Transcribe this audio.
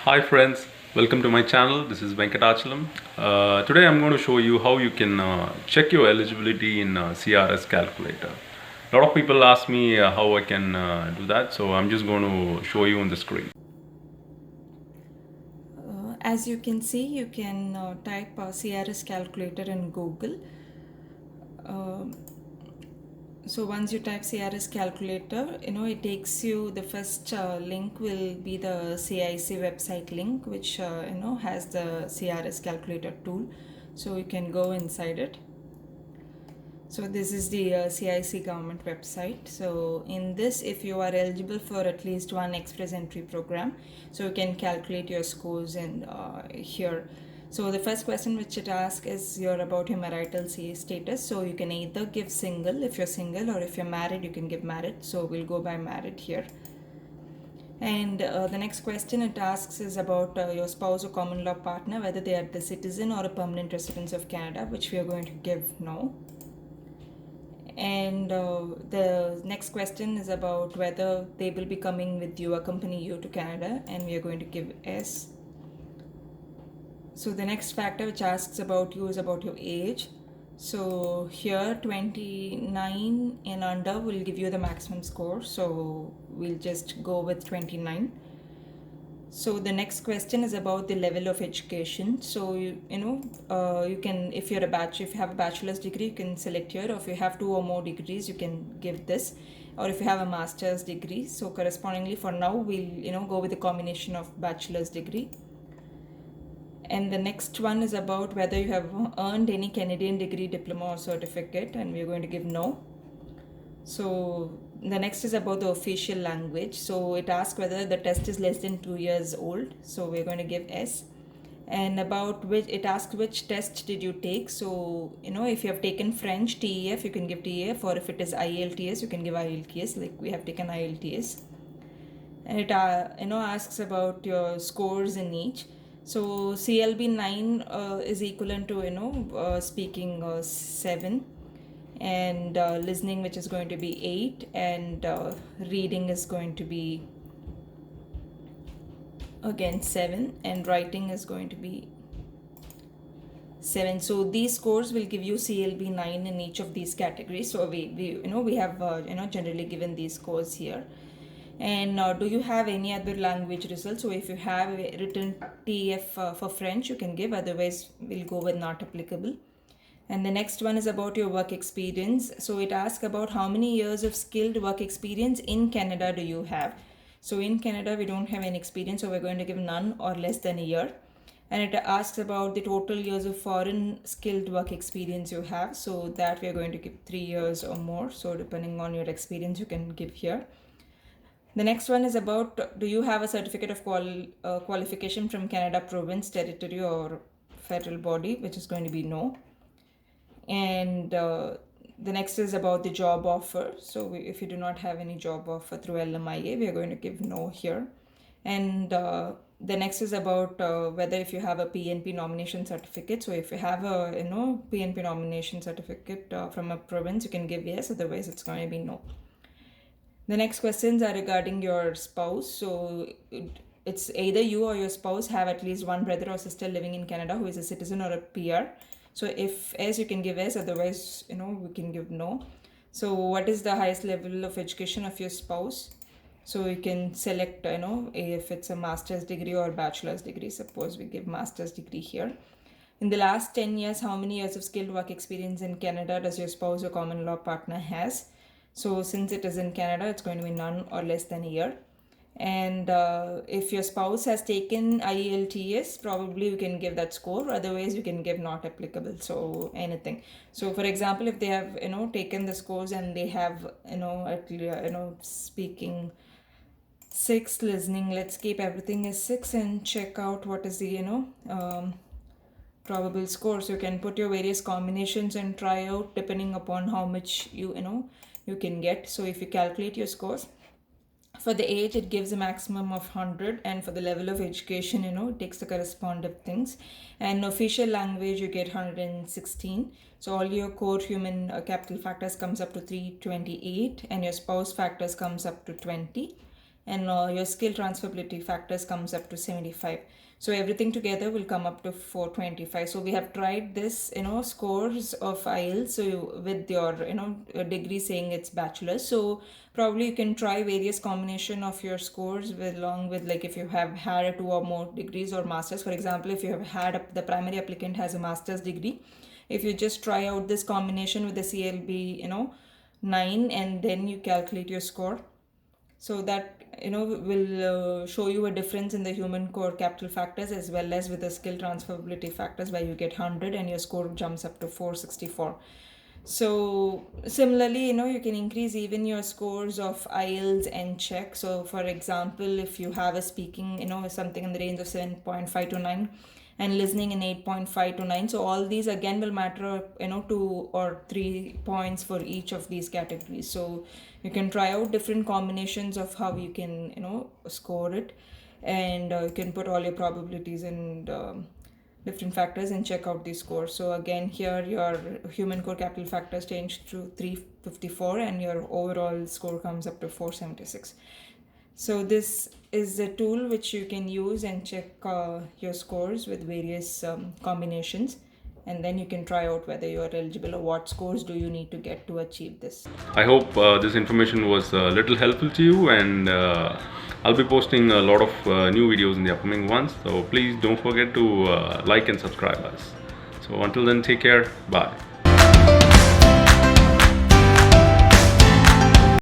Hi friends, welcome to my channel. This is Venkatachalam. Today I'm going to show you how you can check your eligibility in CRS calculator. A lot of people ask me how I can do that, so I'm just going to show you on the screen. As you can see, you can type CRS calculator in Google. Um so once you type CRS calculator, it takes you, the first link will be the CIC website link, which has the CRS calculator tool. So you can go inside it. So this is the CIC government website. So in this, if you are eligible for at least one express entry program, so you can calculate your scores and here. So the first question which it asks is about your marital status. So you can either give single if you're single, or if you're married you can give married. So we'll go by married here. And the next question it asks is about your spouse or common law partner, whether they are the citizen or a permanent resident of Canada, which we are going to give no. And the next question is about whether they will be coming with you, accompany you to Canada, and we are going to give S. So the next factor which asks about you is about your age. So here 29 and under will give you the maximum score, so we'll just go with 29. So the next question is about the level of education. So you can, if you're a if you have a bachelor's degree, you can select here, or if you have 2 or more degrees, you can give this, or if you have a master's degree. So correspondingly, for now, we'll go with a combination of bachelor's degree. And the next one is about whether you have earned any Canadian degree, diploma, or certificate, and we're going to give no. So the next is about the official language. So it asks whether the test is less than 2 years old. So we're going to give S. And about which, it asks which test did you take. So if you have taken French TEF, you can give TEF, or if it is IELTS, you can give IELTS. Like we have taken IELTS. And it asks about your scores in each. So CLB 9 is equivalent to speaking 7, and listening, which is going to be 8, and reading is going to be again 7, and writing is going to be 7. So these scores will give you CLB 9 in each of these categories. So we have generally given these scores here. And do you have any other language results? So if you have written TF for French, you can give, otherwise we'll go with not applicable. And the next one is about your work experience. So it asks about how many years of skilled work experience in Canada do you have. So in Canada, we don't have any experience, so we're going to give none or less than a year. And it asks about the total years of foreign skilled work experience you have. So that we are going to give 3 years or more. So depending on your experience, you can give here. The next one is about, do you have a certificate of qualification from Canada province, territory, or federal body, which is going to be no. And the next is about the job offer. So if you do not have any job offer through LMIA, we are going to give no here. And the next is about whether if you have a PNP nomination certificate. So if you have a PNP nomination certificate from a province, you can give yes, otherwise it's going to be no. The next questions are regarding your spouse. So it's either you or your spouse have at least one brother or sister living in Canada who is a citizen or a PR. So if S, you can give S, otherwise we can give no. So what is the highest level of education of your spouse? So you can select if it's a master's degree or bachelor's degree. Suppose we give master's degree here. In the last 10 years, how many years of skilled work experience in Canada does your spouse or common law partner has? So since it is in Canada, it's going to be none or less than a year. And if your spouse has taken IELTS, probably you can give that score. Otherwise, you can give not applicable. So anything. So for example, if they have taken the scores and they have speaking 6, listening, let's keep everything as 6 and check out what is the probable score. So you can put your various combinations and try out depending upon how much you can get. So if you calculate your scores, for the age it gives a maximum of 100, and for the level of education it takes the corresponding things, and official language you get 116. So all your core human capital factors comes up to 328, and your spouse factors comes up to 20. and your skill transferability factors comes up to 75. So everything together will come up to 425. So we have tried this, scores of IELTS, so with your, degree saying it's bachelor's. So probably you can try various combination of your scores with, along with, like, if you have had 2 or more degrees or masters. For example, if you have had the primary applicant has a master's degree, if you just try out this combination with the CLB 9, and then you calculate your score, so that will show you a difference in the human core capital factors as well as with the skill transferability factors, where you get 100 and your score jumps up to 464. So similarly, you can increase even your scores of IELTS and Czech. So for example, if you have a speaking, something in the range of 7.5 to 9, and listening in 8.5 to 9, so all these again will matter 2 or 3 points for each of these categories. So you can try out different combinations of how you can score it, and you can put all your probabilities and different factors and check out the score. So again, here your human core capital factors change to 354 and your overall score comes up to 476. So this is the tool which you can use and check your scores with various combinations, and then you can try out whether you are eligible or what scores do you need to get to achieve this. I hope this information was a little helpful to you, and I'll be posting a lot of new videos in the upcoming ones. So please don't forget to like and subscribe us. So until then, take care. Bye.